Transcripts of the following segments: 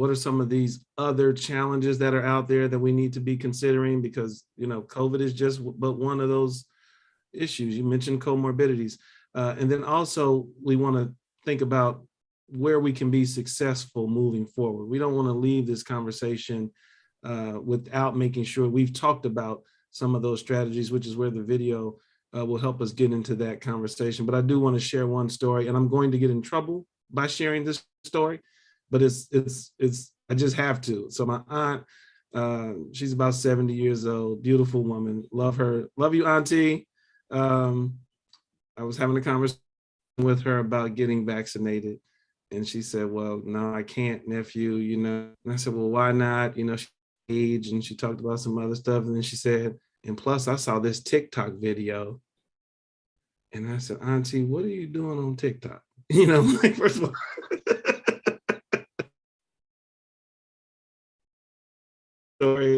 what are some of these other challenges that are out there that we need to be considering? Because, COVID is just but one of those issues. You mentioned comorbidities. And then also we want to think about where we can be successful moving forward. We don't want to leave this conversation without making sure we've talked about some of those strategies, which is where the video will help us get into that conversation. But I do want to share one story, and I'm going to get in trouble by sharing this story, but it's I just have to. So my aunt, she's about 70 years old, beautiful woman, love her, love you, auntie. I was having a conversation with her about getting vaccinated, and she said, well, no, I can't, nephew, And I said, well, why not? She age, and she talked about some other stuff. And then she said, and plus I saw this TikTok video. And I said, auntie, what are you doing on TikTok? Like, first of all, story,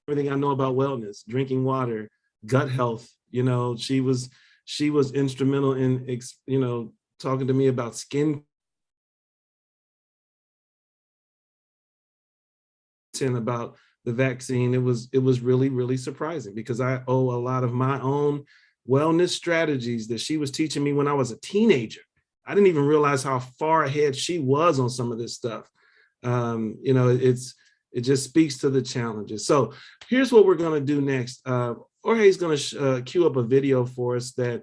everything I know about wellness, drinking water, gut health. She was instrumental in, talking to me about skin and about the vaccine. It was really, really surprising because I owe a lot of my own wellness strategies that she was teaching me when I was a teenager. I didn't even realize how far ahead she was on some of this stuff. It just speaks to the challenges. So here's what we're going to do next. Jorge's going to cue up a video for us that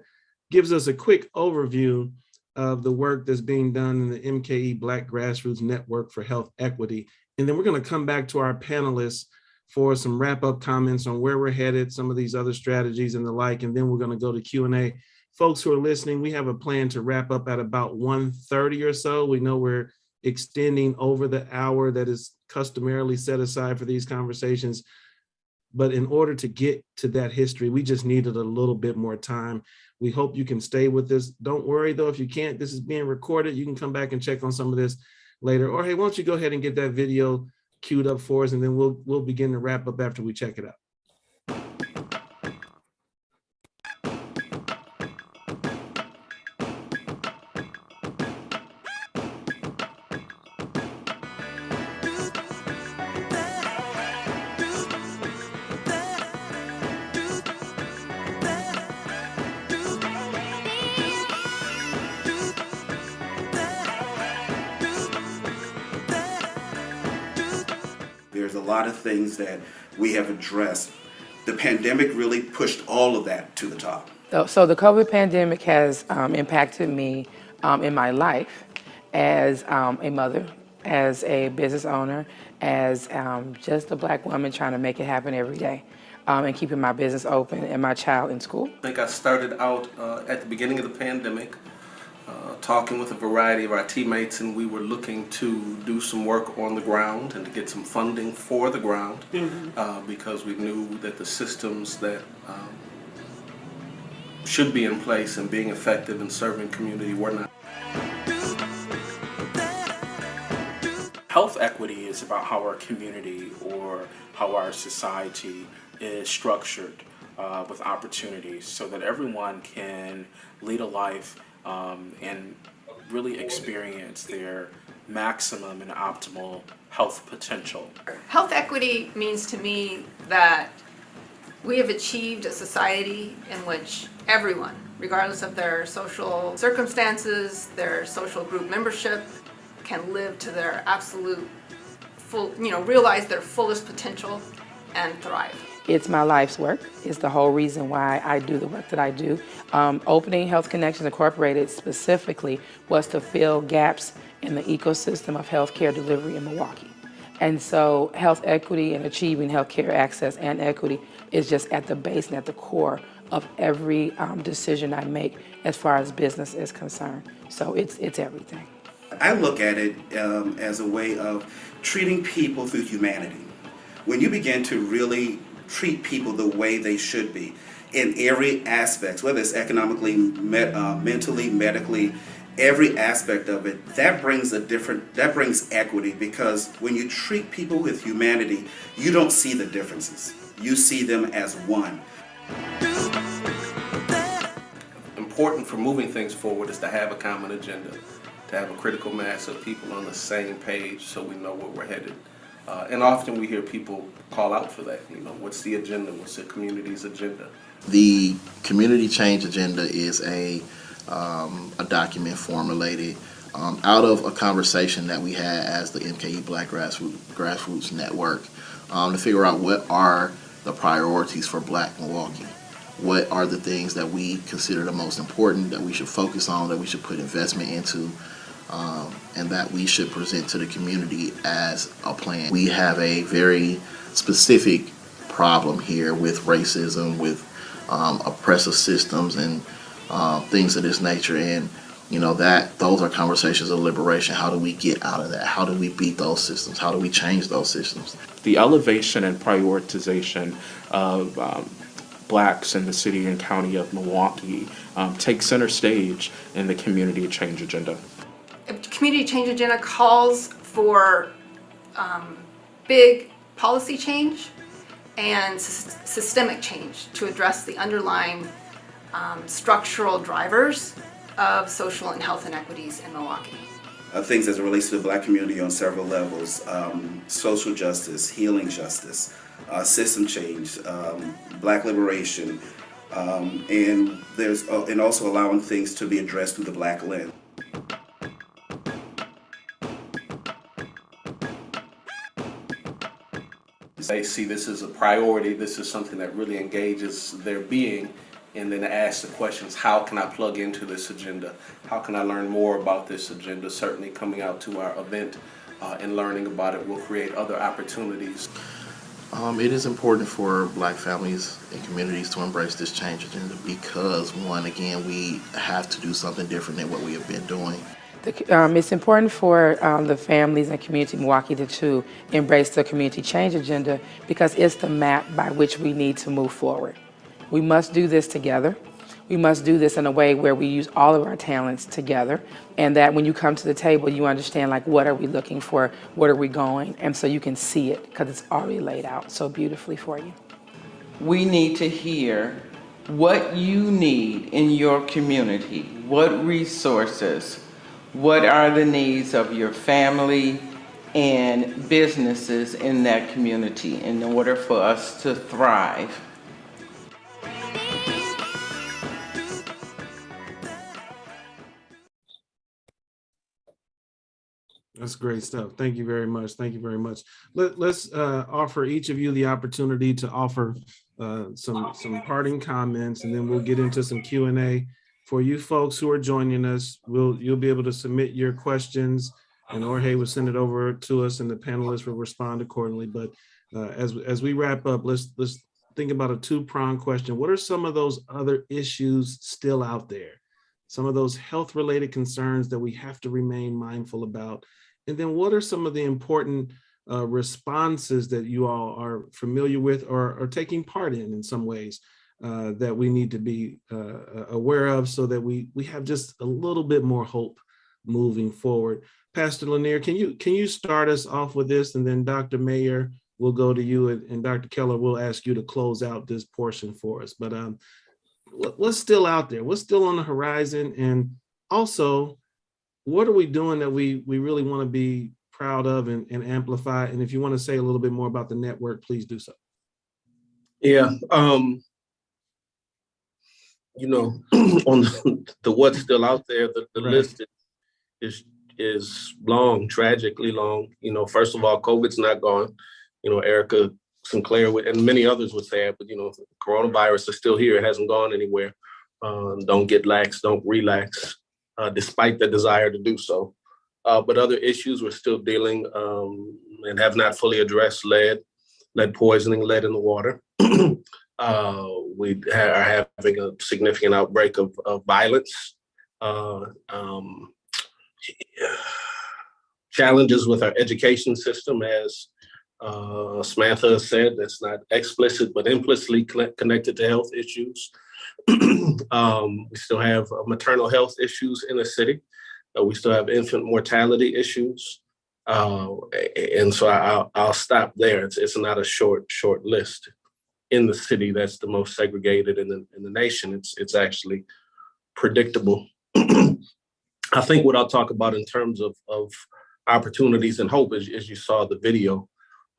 gives us a quick overview of the work that's being done in the MKE Black Grassroots Network for Health Equity. And then we're going to come back to our panelists for some wrap-up comments on where we're headed, some of these other strategies and the like. And then we're going to go to Q&A. Folks who are listening, we have a plan to wrap up at about 1:30 or so. We know we're extending over the hour that is customarily set aside for these conversations. But in order to get to that history, we just needed a little bit more time. We hope you can stay with us. Don't worry, though, if you can't, this is being recorded. You can come back and check on some of this later. Or, hey, why don't you go ahead and get that video queued up for us, and then we'll begin to wrap up after we check it out. There's a lot of things that we have addressed. The pandemic really pushed all of that to the top. So the COVID pandemic has impacted me in my life as a mother, as a business owner, as just a Black woman trying to make it happen every day and keeping my business open and my child in school. I think I started out at the beginning of the pandemic talking with a variety of our teammates, and we were looking to do some work on the ground and to get some funding for the ground because we knew that the systems that should be in place and being effective in serving community were not. Health equity is about how our community or how our society is structured with opportunities so that everyone can lead a life and really experience their maximum and optimal health potential. Health equity means to me that we have achieved a society in which everyone, regardless of their social circumstances, their social group membership, can live to their absolute full, realize their fullest potential and thrive. It's my life's work. It's the whole reason why I do the work that I do. Opening Health Connections Incorporated specifically was to fill gaps in the ecosystem of healthcare delivery in Milwaukee. And so health equity and achieving healthcare access and equity is just at the base and at the core of every decision I make as far as business is concerned. So it's everything. I look at it as a way of treating people through humanity. When you begin to really treat people the way they should be in every aspect, whether it's economically, mentally, medically, every aspect of it, that brings equity, because when you treat people with humanity, you don't see the differences. You see them as one. important for moving things forward is to have a common agenda, to have a critical mass of people on the same page so we know where we're headed. And often we hear people call out for that. What's the agenda? What's the community's agenda? The community change agenda is a document formulated out of a conversation that we had as the MKE Black Grassroots Network to figure out what are the priorities for Black Milwaukee. What are the things that we consider the most important, that we should focus on, that we should put investment into, and that we should present to the community as a plan. We have a very specific problem here with racism, with oppressive systems and things of this nature. And those are conversations of liberation. How do we get out of that? How do we beat those systems? How do we change those systems? The elevation and prioritization of Blacks in the city and county of Milwaukee takes center stage in the community change agenda. A community change agenda calls for big policy change and systemic change to address the underlying structural drivers of social and health inequities in Milwaukee. Things as it relates to the Black community on several levels: social justice, healing justice, system change, Black liberation, and also allowing things to be addressed through the Black lens. They see this as a priority, this is something that really engages their being, and then ask the questions, how can I plug into this agenda? How can I learn more about this agenda? Certainly coming out to our event and learning about it will create other opportunities. It is important for Black families and communities to embrace this change agenda because, one, again, we have to do something different than what we have been doing. It's important for the families and community of Milwaukee to embrace the community change agenda because it's the map by which we need to move forward. We must do this together. We must do this in a way where we use all of our talents together, and that when you come to the table, you understand, like, what are we looking for, what are we going, and so you can see it because it's already laid out so beautifully for you. We need to hear what you need in your community, what resources, what are the needs of your family and businesses in that community in order for us to thrive. That's great stuff. Thank you very much. Thank you very much. Let's offer each of you the opportunity to offer some parting comments, and then we'll get into some Q&A. For you folks who are joining us, you'll be able to submit your questions, and Jorge will send it over to us, and the panelists will respond accordingly. But as we wrap up, let's think about a two-pronged question. What are some of those other issues still out there? Some of those health-related concerns that we have to remain mindful about? And then what are some of the important responses that you all are familiar with or are taking part in some ways that we need to be aware of so that we have just a little bit more hope moving forward? Pastor Lanier, can you start us off with this, and then Dr. Mayer, we'll go to you, and Dr. Keller, we'll ask you to close out this portion for us. But what's still out there? What's still on the horizon? And also, what are we doing that we really want to be proud of and amplify? And if you want to say a little bit more about the network, please do so. Yeah. On the what's still out there, the Right. list is long, tragically long. First of all, COVID's not gone. Erica Sinclair and many others would say it, but coronavirus is still here. It hasn't gone anywhere. Don't get lax, don't relax, despite the desire to do so. But other issues we're still dealing and have not fully addressed: lead poisoning, lead in the water. We are having a significant outbreak of violence. Challenges with our education system, as Samantha said, that's not explicit but implicitly connected to health issues. We still have maternal health issues in the city. We still have infant mortality issues. And so I'll stop there. It's not a short list. In the city that's the most segregated in the nation, it's actually predictable. I think what I'll talk about in terms of opportunities and hope is, as you saw the video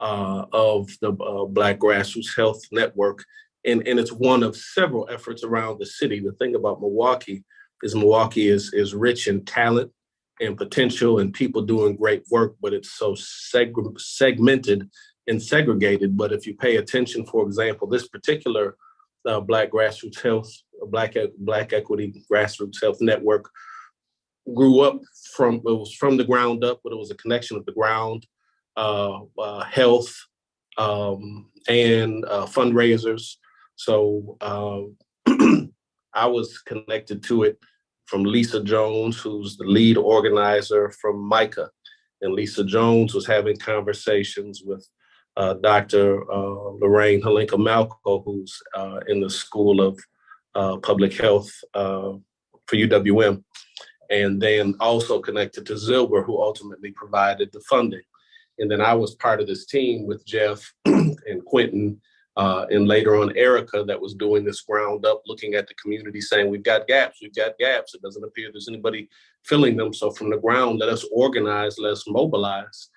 of the Black Grassroots Health Network, and it's one of several efforts around the city. The thing about Milwaukee is rich in talent and potential and people doing great work, but it's so segmented and segregated. But if you pay attention, for example, this particular Black Grassroots Health, Black Equity Grassroots Health Network grew up it was from the ground up, but it was a connection of the ground, health, and fundraisers. So I was connected to it from Lisa Jones, who's the lead organizer from MICA. And Lisa Jones was having conversations with Dr. Lorraine Halinka-Malco, who's in the School of Public Health for UWM. And then also connected to Zilber, who ultimately provided the funding. And then I was part of this team with Jeff and Quentin, and later on Erica, that was doing this ground up, looking at the community, saying, we've got gaps. It doesn't appear there's anybody filling them. So from the ground, let us organize, let us mobilize.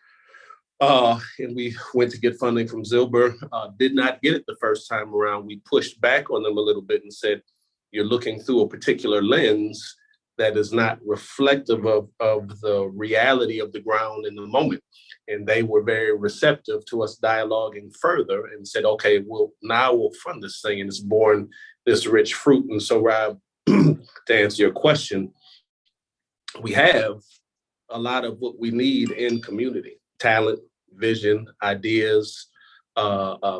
And we went to get funding from Zilber, did not get it the first time around. We pushed back on them a little bit and said, you're looking through a particular lens that is not reflective of the reality of the ground in the moment. And they were very receptive to us dialoguing further and said, okay, now we'll fund this thing, and it's born this rich fruit. And so, Rob, to answer your question, we have a lot of what we need in community: talent, vision, ideas,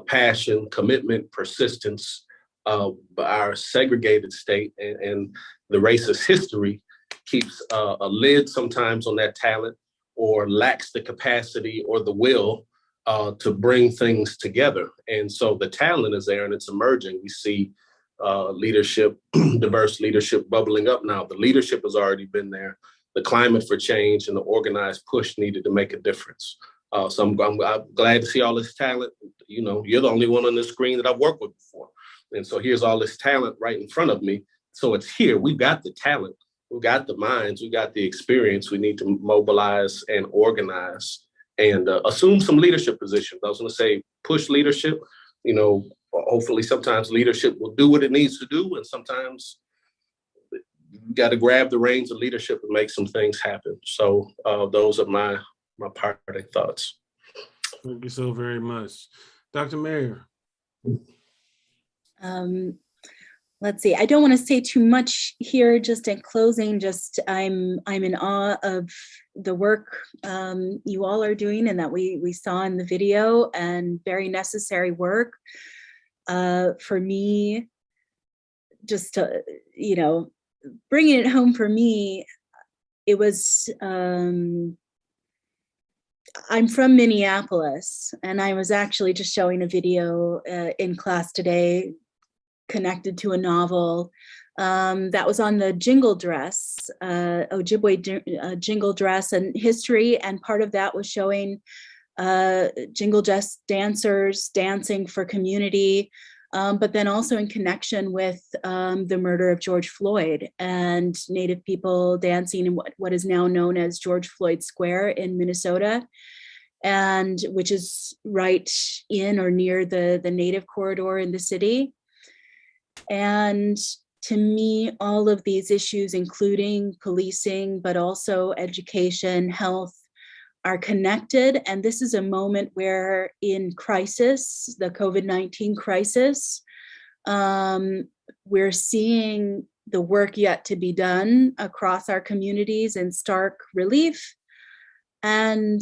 passion, commitment, persistence. Our segregated state and the racist history keeps a lid sometimes on that talent, or lacks the capacity or the will to bring things together. And so the talent is there and it's emerging. We see leadership, diverse leadership bubbling up now. The leadership has already been there. The climate for change and the organized push needed to make a difference. So I'm glad to see all this talent. You know, you're the only one on the screen that I've worked with before. And so here's all this talent right in front of me. So it's here. We've got the talent. We've got the minds. We've got the experience. We need to mobilize and organize and assume some leadership positions. I was going to say push leadership. You know, hopefully sometimes leadership will do what it needs to do. And sometimes you got to grab the reins of leadership and make some things happen. So those are my parting thoughts. Thank you so very much. Dr. Mayer. Let's see, I don't want to say too much here. Just in closing, I'm in awe of the work you all are doing and that we saw in the video, and very necessary work. For me, just to, bringing it home for me, it was, I'm from Minneapolis, and I was actually just showing a video in class today connected to a novel that was on the jingle dress, Ojibwe jingle dress and history. And part of that was showing jingle dress dancers dancing for community, but then also in connection with the murder of George Floyd and Native people dancing in what is now known as George Floyd Square in Minnesota, and which is right in or near the Native corridor in the city. And to me, all of these issues, including policing, but also education, health, are connected. And this is a moment where in crisis, the COVID-19 crisis, we're seeing the work yet to be done across our communities in stark relief. And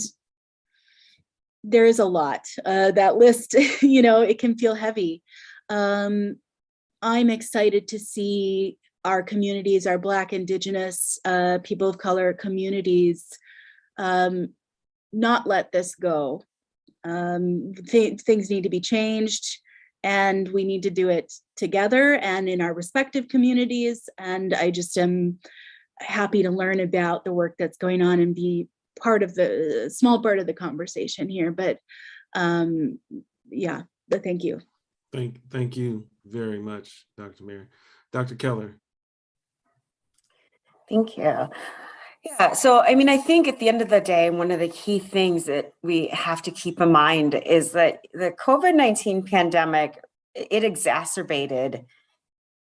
there is a lot. That list, it can feel heavy. I'm excited to see our communities, our Black, Indigenous, people of color communities, not let this go. Things need to be changed, and we need to do it together and in our respective communities. And I just am happy to learn about the work that's going on and be part of the small part of the conversation here. But but thank you. Thank you very much, Dr. Mayer. Dr. Keller. Thank you. Yeah, so I mean, I think at the end of the day, one of the key things that we have to keep in mind is that the COVID-19 pandemic, it exacerbated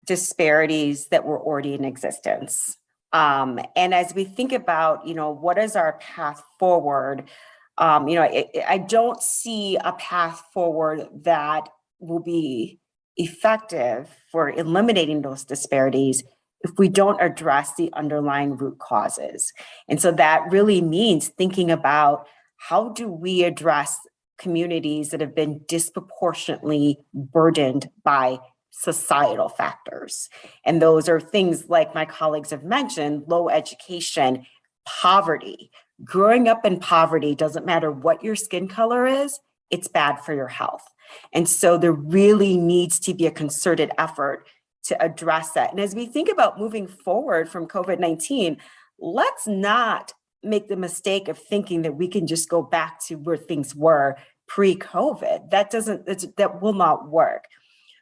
disparities that were already in existence. And as we think about, what is our path forward, I don't see a path forward that will be effective for eliminating those disparities if we don't address the underlying root causes. And so that really means thinking about how do we address communities that have been disproportionately burdened by societal factors. And those are things like my colleagues have mentioned: low education, poverty. Growing up in poverty, doesn't matter what your skin color is, it's bad for your health. And so there really needs to be a concerted effort to address that. And as we think about moving forward from COVID-19, let's not make the mistake of thinking that we can just go back to where things were pre-COVID. That will not work.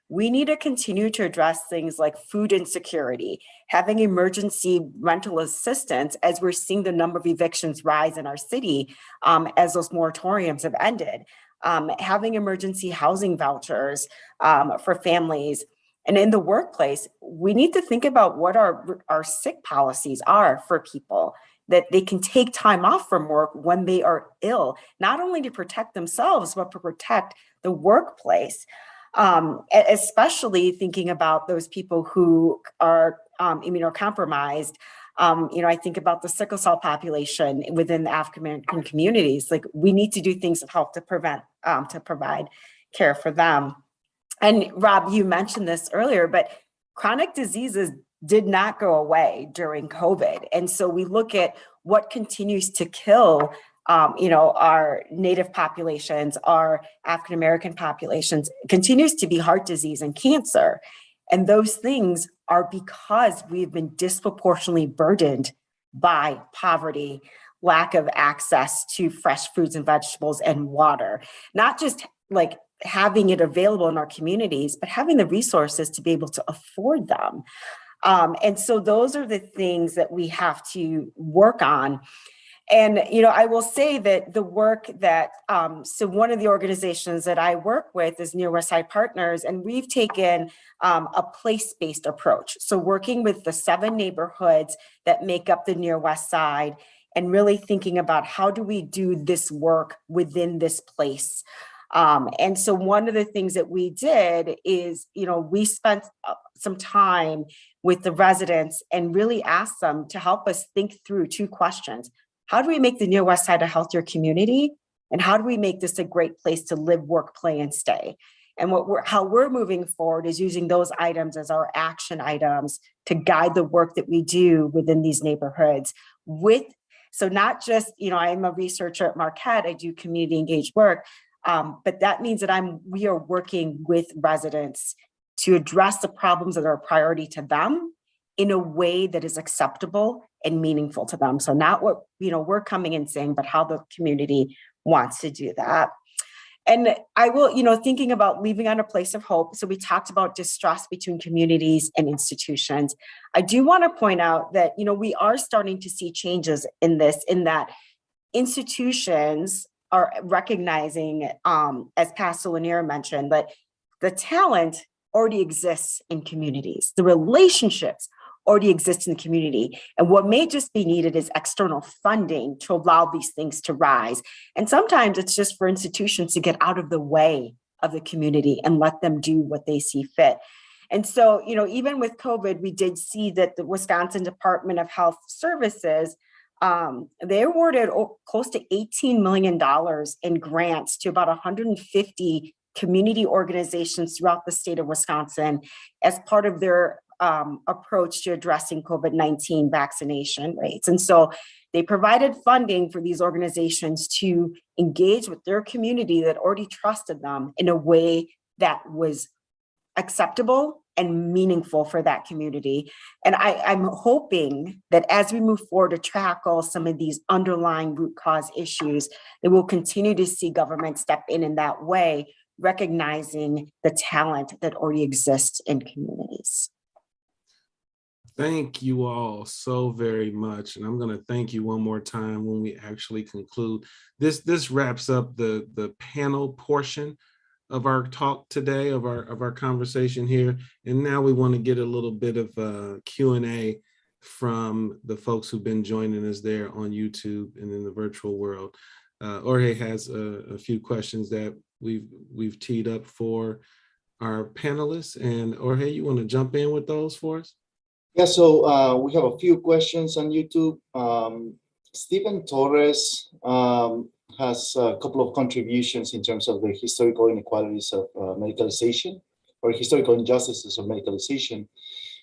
We need to continue to address things like food insecurity, having emergency rental assistance as we're seeing the number of evictions rise in our city as those moratoriums have ended, having emergency housing vouchers for families. And in the workplace, we need to think about what our sick policies are for people, that they can take time off from work when they are ill, not only to protect themselves, but to protect the workplace. Especially thinking about those people who are immunocompromised. I think about the sickle cell population within the African American communities. Like, we need to do things to help to provide care for them. And Rob, you mentioned this earlier, but chronic diseases did not go away during COVID. And so we look at what continues to kill our Native populations, our African American populations, continues to be heart disease and cancer. And those things are because we've been disproportionately burdened by poverty, lack of access to fresh fruits and vegetables and water, not just like having it available in our communities, but having the resources to be able to afford them. And so those are the things that we have to work on. And, I will say that the work that, so one of the organizations that I work with is Near West Side Partners, and we've taken a place-based approach. So working with the 7 neighborhoods that make up the Near West Side and really thinking about how do we do this work within this place. And so one of the things that we did is, we spent some time with the residents and really asked them to help us think through 2 questions. How do we make the Near West Side a healthier community? And how do we make this a great place to live, work, play, and stay? And how we're moving forward is using those items as our action items to guide the work that we do within these neighborhoods. So not just, I'm a researcher at Marquette, I do community engaged work, but that means that we are working with residents to address the problems that are a priority to them in a way that is acceptable and meaningful to them. So not what, we're coming and saying, but how the community wants to do that. And I will, thinking about leaving on a place of hope. So we talked about distrust between communities and institutions. I do want to point out that, we are starting to see changes in that institutions are recognizing, as Pastor Lanier mentioned, that the talent already exists in communities. The relationships already exist in the community. And what may just be needed is external funding to allow these things to rise. And sometimes it's just for institutions to get out of the way of the community and let them do what they see fit. And so, even with COVID, we did see that the Wisconsin Department of Health Services, they awarded close to $18 million in grants to about 150 community organizations throughout the state of Wisconsin as part of their approach to addressing COVID-19 vaccination rates. And so they provided funding for these organizations to engage with their community that already trusted them in a way that was acceptable and meaningful for that community. And I'm hoping that as we move forward to tackle some of these underlying root cause issues, that we'll continue to see government step in that way, recognizing the talent that already exists in communities. Thank you all so very much. And I'm going to thank you one more time when we actually conclude. This wraps up the panel portion of our talk today, of our conversation here. And now we want to get a little bit of Q&A from the folks who've been joining us there on YouTube and in the virtual world. Jorge has a few questions that we've teed up for our panelists. And Jorge, you want to jump in with those for us? Yeah, so we have a few questions on YouTube. Stephen Torres has a couple of contributions in terms of the historical inequalities of medicalization or historical injustices of medicalization.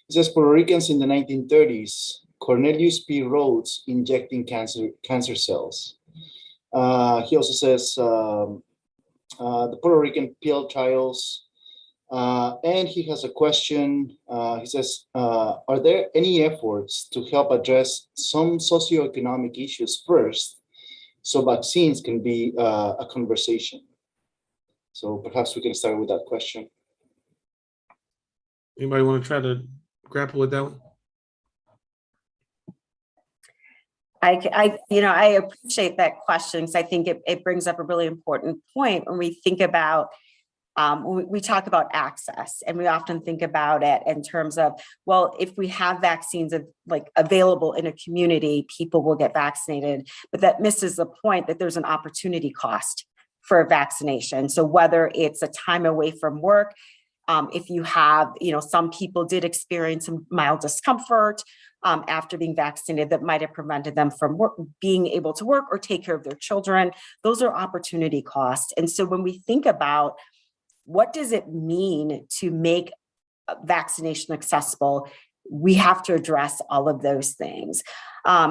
He says Puerto Ricans in the 1930s, Cornelius P. Rhodes injecting cancer cells. He also says the Puerto Rican pill trials. And he has a question. He says, are there any efforts to help address some socioeconomic issues first so vaccines can be a conversation? So perhaps we can start with that question. Anybody want to try to grapple with that one? I appreciate that question because I think it brings up a really important point when we think about we talk about access, and we often think about it in terms of, well, if we have vaccines available in a community, people will get vaccinated, but that misses the point that there's an opportunity cost for vaccination. So whether it's a time away from work, if you have, some people did experience some mild discomfort after being vaccinated that might have prevented them from being able to work or take care of their children. Those are opportunity costs. And so when we think about what does it mean to make vaccination accessible, we have to address all of those things.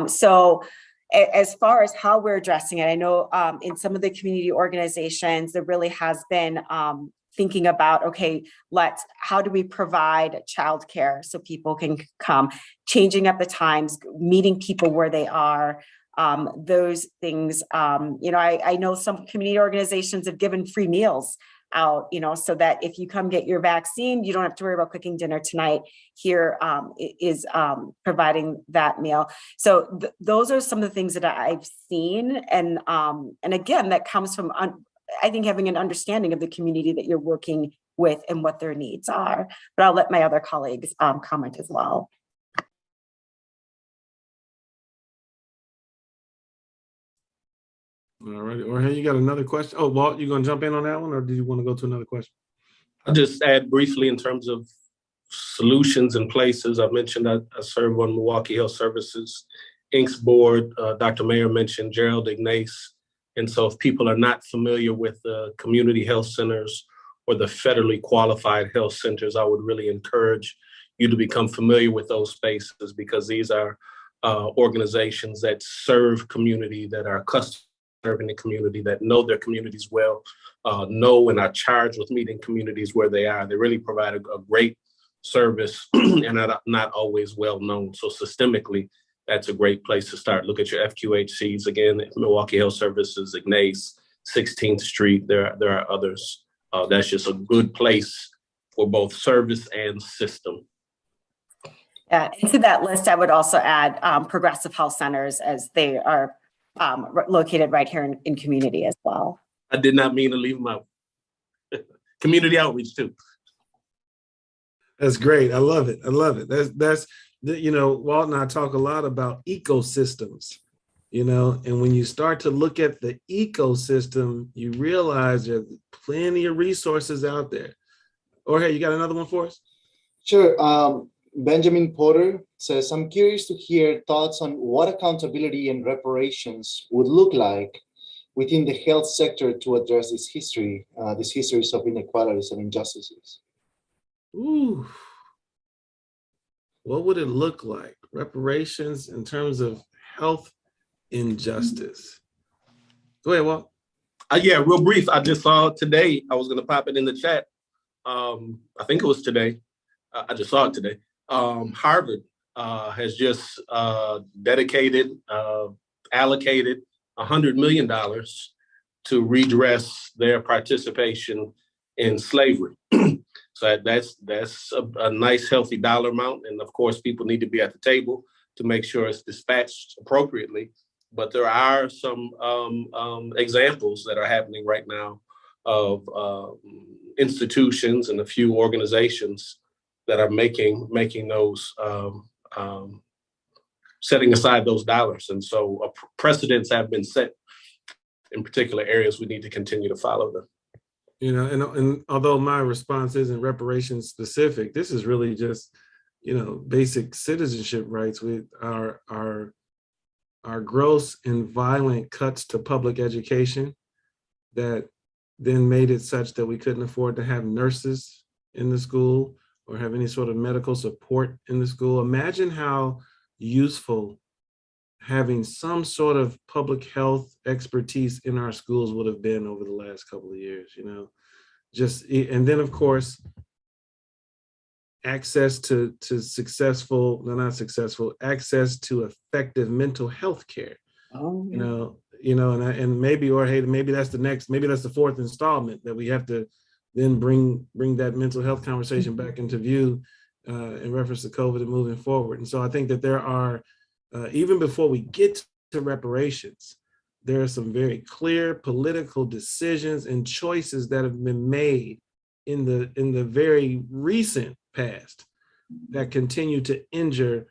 So as far as how we're addressing it, I know in some of the community organizations, there really has been thinking about, okay, how do we provide childcare so people can come, changing up the times, meeting people where they are, those things. I know some community organizations have given free meals out, so that if you come get your vaccine, you don't have to worry about cooking dinner tonight. Here is providing that meal. So those are some of the things that I've seen. And again, that comes from, I think, having an understanding of the community that you're working with and what their needs are. But I'll let my other colleagues comment as well. All right, or hey, you got another question? Oh, Walt, you gonna jump in on that one, or do you want to go to another question? I'll just add briefly in terms of solutions and places. I mentioned I serve on Milwaukee Health Services Inc.'s board. Dr. Mayer mentioned Gerald Ignace. And so if people are not familiar with the community health centers or the federally qualified health centers, I would really encourage you to become familiar with those spaces, because these are organizations that serve community, that are accustomed serving the community, that know their communities well, know and are charged with meeting communities where they are. They really provide a great service and are not always well known. So systemically, that's a great place to start. Look at your FQHCs. Again, Milwaukee Health Services, Ignace, 16th Street. There are others. That's just a good place for both service and system. And to that list, I would also add progressive health centers, as they are located right here in community as well. I did not mean to leave them out. Community outreach too. That's great. I love it. I love it. That's Walt and I talk a lot about ecosystems, and when you start to look at the ecosystem, you realize there's plenty of resources out there. Or hey, you got another one for us? Sure. Benjamin Porter says, I'm curious to hear thoughts on what accountability and reparations would look like within the health sector to address these histories of inequalities and injustices. Ooh, what would it look like? Reparations in terms of health injustice. Go ahead, Walt. Yeah, real brief. I just saw it today. I was going to pop it in the chat. I think it was today. I just saw it today. Harvard has just allocated $100 million to redress their participation in slavery. So that's a nice, healthy dollar amount. And of course, people need to be at the table to make sure it's dispatched appropriately. But there are some examples that are happening right now of institutions and a few organizations that are making those setting aside those dollars. And so precedents have been set in particular areas. We need to continue to follow them. You know, and although my response isn't reparations specific, this is really just, you know, basic citizenship rights with our gross and violent cuts to public education that then made it such that we couldn't afford to have nurses in the school or have any sort of medical support in the school. Imagine how useful having some sort of public health expertise in our schools would have been over the last couple of years, you know, just, and then of course, access to successful, no, not successful, access to effective mental health care. Oh, yeah. And maybe, or hey, maybe that's the fourth installment that we have to then bring that mental health conversation back into view in reference to COVID and moving forward. And so I think that there are, even before we get to reparations, there are some very clear political decisions and choices that have been made in the very recent past that continue to injure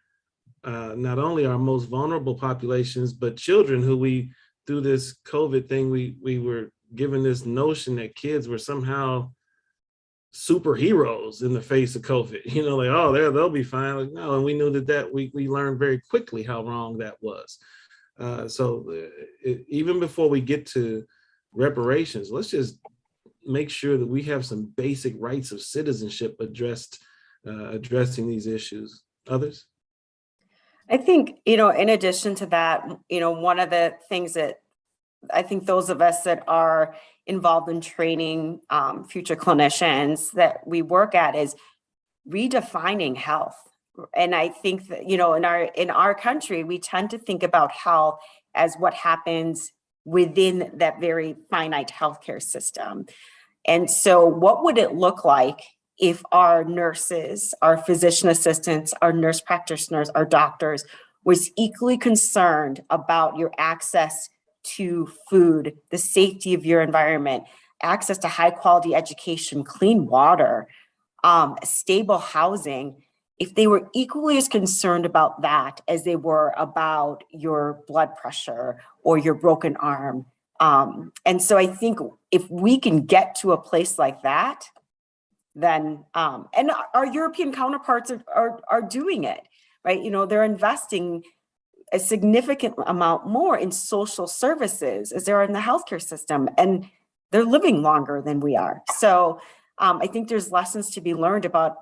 not only our most vulnerable populations, but children who we, through this COVID thing, we were given this notion that kids were somehow superheroes in the face of COVID, you know, like, oh, they'll be fine. Like, no, and we knew that we learned very quickly how wrong that was. Even before we get to reparations, let's just make sure that we have some basic rights of citizenship addressing these issues. Others? I think, in addition to that, one of the things that I think those of us that are involved in training future clinicians that we work at is redefining health. And I think that, in our country, we tend to think about health as what happens within that very finite healthcare system. And so what would it look like if our nurses, our physician assistants, our nurse practitioners, our doctors was equally concerned about your access to food, the safety of your environment, access to high quality education, clean water, stable housing, if they were equally as concerned about that as they were about your blood pressure or your broken arm. And so I think if we can get to a place like that, then, and our European counterparts are doing it, right? They're investing a significant amount more in social services as they are in the healthcare system, and they're living longer than we are. So I think there's lessons to be learned about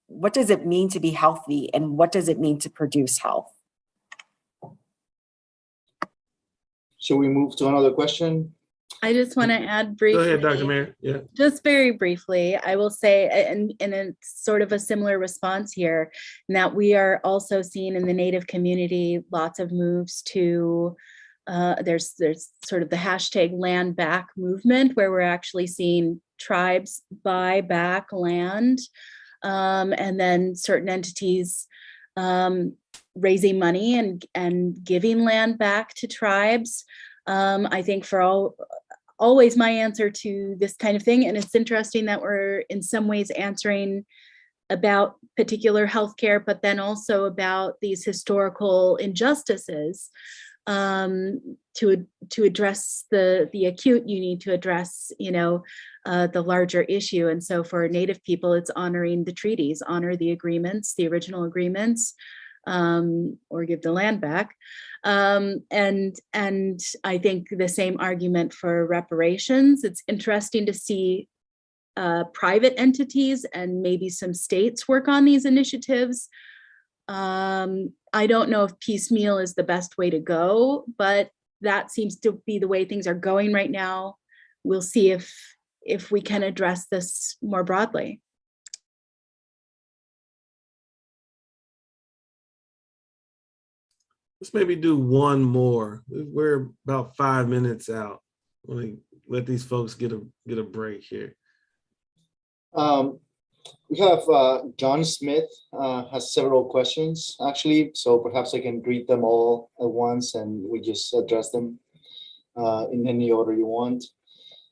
what does it mean to be healthy and what does it mean to produce health? Shall we move to another question? I just want to add briefly. Go ahead, Dr. Mayer. Yeah. Just very briefly, I will say, and it's sort of a similar response here, that we are also seeing in the Native community lots of moves to, there's sort of the hashtag land back movement, where we're actually seeing tribes buy back land, and then certain entities raising money and giving land back to tribes. I think always my answer to this kind of thing. And it's interesting that we're in some ways answering about particular healthcare, but then also about these historical injustices. To address the acute, you need to address, the larger issue. And so for Native people, it's honoring the treaties, honor the agreements, the original agreements, or give the land back. And I think the same argument for reparations. It's interesting to see private entities and maybe some states work on these initiatives. I don't know if piecemeal is the best way to go, but that seems to be the way things are going right now. We'll see if we can address this more broadly. Let's maybe do one more. We're about 5 minutes out. Let these folks get a break here. Um, we have John Smith has several questions actually, so perhaps I can read them all at once and we just address them in any order you want.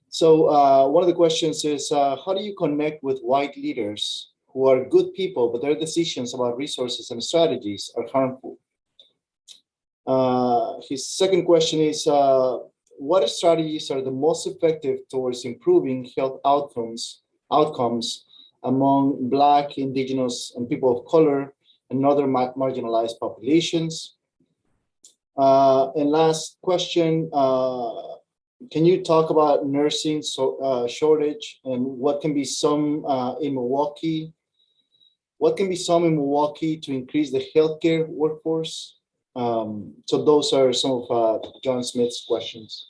So one of the questions is, how do you connect with white leaders who are good people, but their decisions about resources and strategies are harmful? His second question is, what strategies are the most effective towards improving health outcomes among Black, Indigenous, and people of color and other marginalized populations? And last question, can you talk about nursing shortage and what can be some in Milwaukee? What can be some in Milwaukee to increase the healthcare workforce? So those are some of John Smith's questions.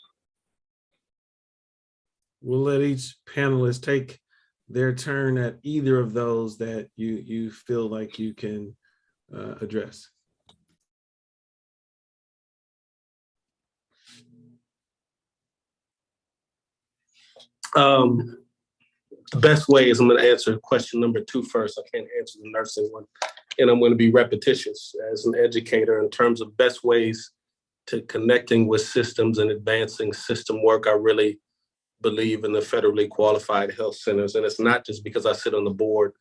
We'll let each panelist take their turn at either of those that you feel like you can address. The best way is I'm going to answer question number 2 first. I can't answer the nursing one. And I'm going to be repetitious as an educator in terms of best ways to connecting with systems and advancing system work. I really believe in the federally qualified health centers. And it's not just because I sit on the board,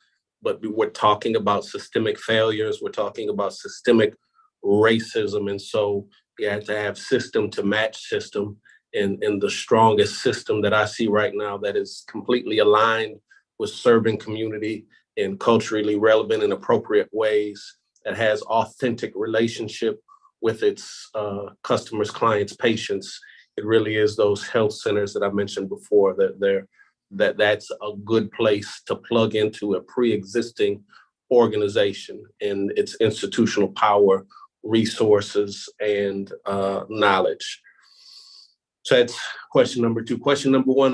but we're talking about systemic failures. We're talking about systemic racism. And so you have to have system to match system. And the strongest system that I see right now that is completely aligned with serving community in culturally relevant and appropriate ways, that has authentic relationship with its customers, clients, patients. It really is those health centers that I mentioned before, that's a good place to plug into a pre-existing organization and its institutional power, resources, and knowledge. So that's question number 2. Question number 1,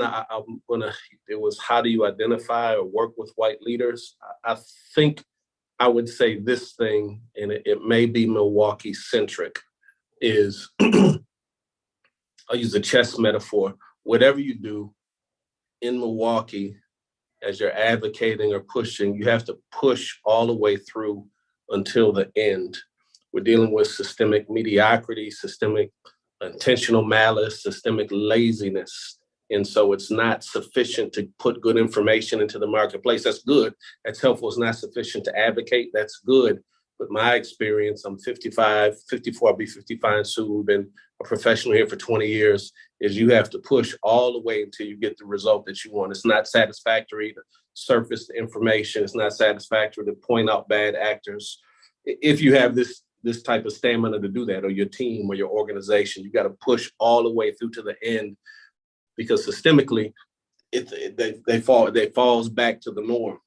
it was how do you identify or work with white leaders? I think I would say this thing, and it may be Milwaukee centric, is I'll use a chess metaphor. Whatever you do in Milwaukee, as you're advocating or pushing, you have to push all the way through until the end. We're dealing with systemic mediocrity, systemic intentional malice, systemic laziness. And so it's not sufficient to put good information into the marketplace. That's good. That's helpful. It's not sufficient to advocate. That's good. But my experience, I'm 54, I'll be 55 soon, been a professional here for 20 years, is you have to push all the way until you get the result that you want. It's not satisfactory to surface the information. It's not satisfactory to point out bad actors. If you have this type of stamina to do that, or your team or your organization, you got to push all the way through to the end, because systemically they falls back to the norm.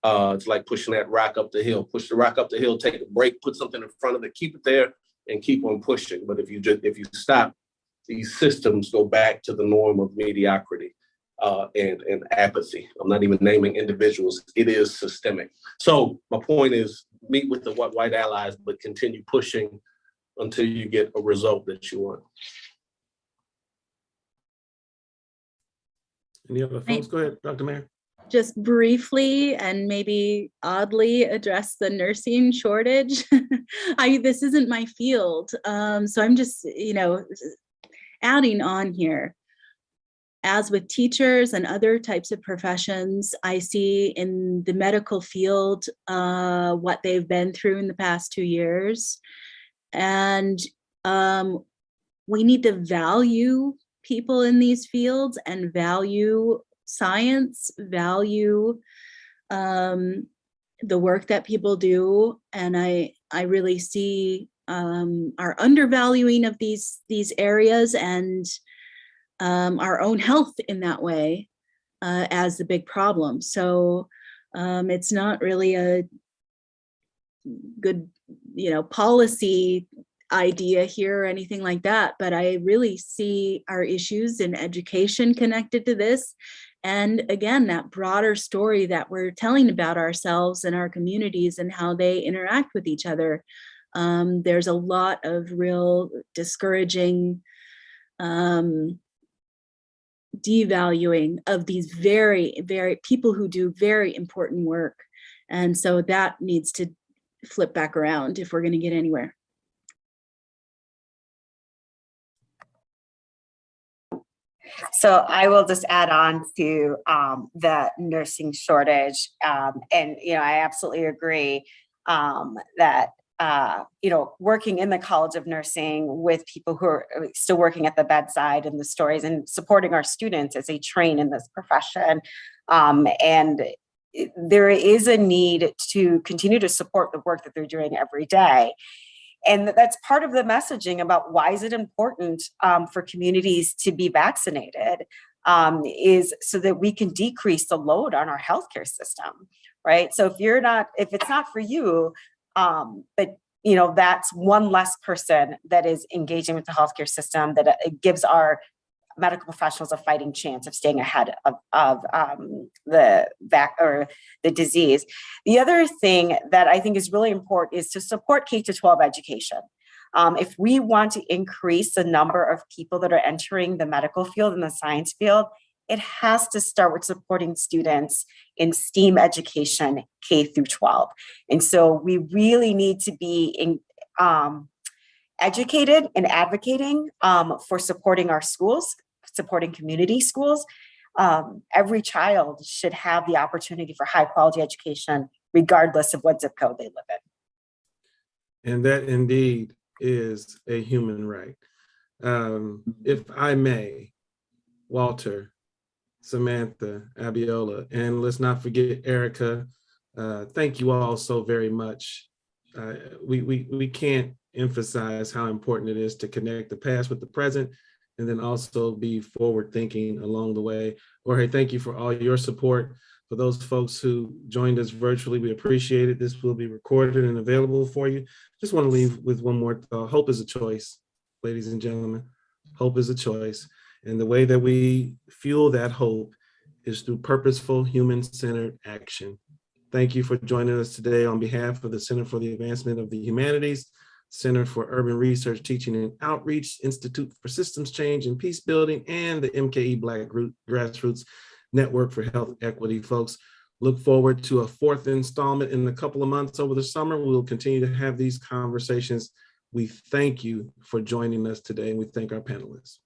It's like pushing that rock up the hill. Push the rock up the hill, take a break, put something in front of it, keep it there, and keep on pushing. But if you stop, these systems go back to the norm of mediocrity and apathy. I'm not even naming individuals. It is systemic. So my point is, meet with the white allies, but continue pushing until you get a result that you want. Any other folks? Go ahead, Dr. Mayer. Just briefly and maybe oddly address the nursing shortage. This isn't my field, so I'm just, adding on here. As with teachers and other types of professions, I see in the medical field what they've been through in the past 2 years. And we need to value people in these fields and value science, value the work that people do. And I really see our undervaluing of these areas and our own health in that way as the big problem. So it's not really a good, policy idea here or anything like that, but I really see our issues in education connected to this. And again, that broader story that we're telling about ourselves and our communities and how they interact with each other. There's a lot of real discouraging devaluing of these very, very people who do very important work. And so that needs to flip back around if we're going to get anywhere. So I will just add on to the nursing shortage. And, I absolutely agree that, working in the College of Nursing with people who are still working at the bedside and the stories and supporting our students as they train in this profession. And there is a need to continue to support the work that they're doing every day. And that's part of the messaging about why is it important for communities to be vaccinated, is so that we can decrease the load on our healthcare system, right? So if it's not for you, but that's one less person that is engaging with the healthcare system, that it gives our medical professionals a fighting chance of staying ahead of the disease. The other thing that I think is really important is to support K-12 education. If we want to increase the number of people that are entering the medical field and the science field, it has to start with supporting students in STEAM education, K through 12. And so we really need to be educated and advocating for supporting our schools, supporting community schools. Every child should have the opportunity for high quality education, regardless of what zip code they live in. And that indeed is a human right. If I may, Walter, Samantha, Abiola, and let's not forget Erica, thank you all so very much. We can't emphasize how important it is to connect the past with the present, and then also be forward thinking along the way. Jorge, thank you for all your support. For those folks who joined us virtually, we appreciate it. This will be recorded and available for you. Just want to leave with one more thought. Hope is a choice, ladies and gentlemen. Hope is a choice. And the way that we fuel that hope is through purposeful, human-centered action. Thank you for joining us today on behalf of the Center for the Advancement of the Humanities, Center for Urban Research, Teaching and Outreach, Institute for Systems Change and Peace Building, and the MKE Black Grassroots Network for Health Equity. Folks, look forward to a fourth installment in a couple of months over the summer. We will continue to have these conversations. We thank you for joining us today, and we thank our panelists.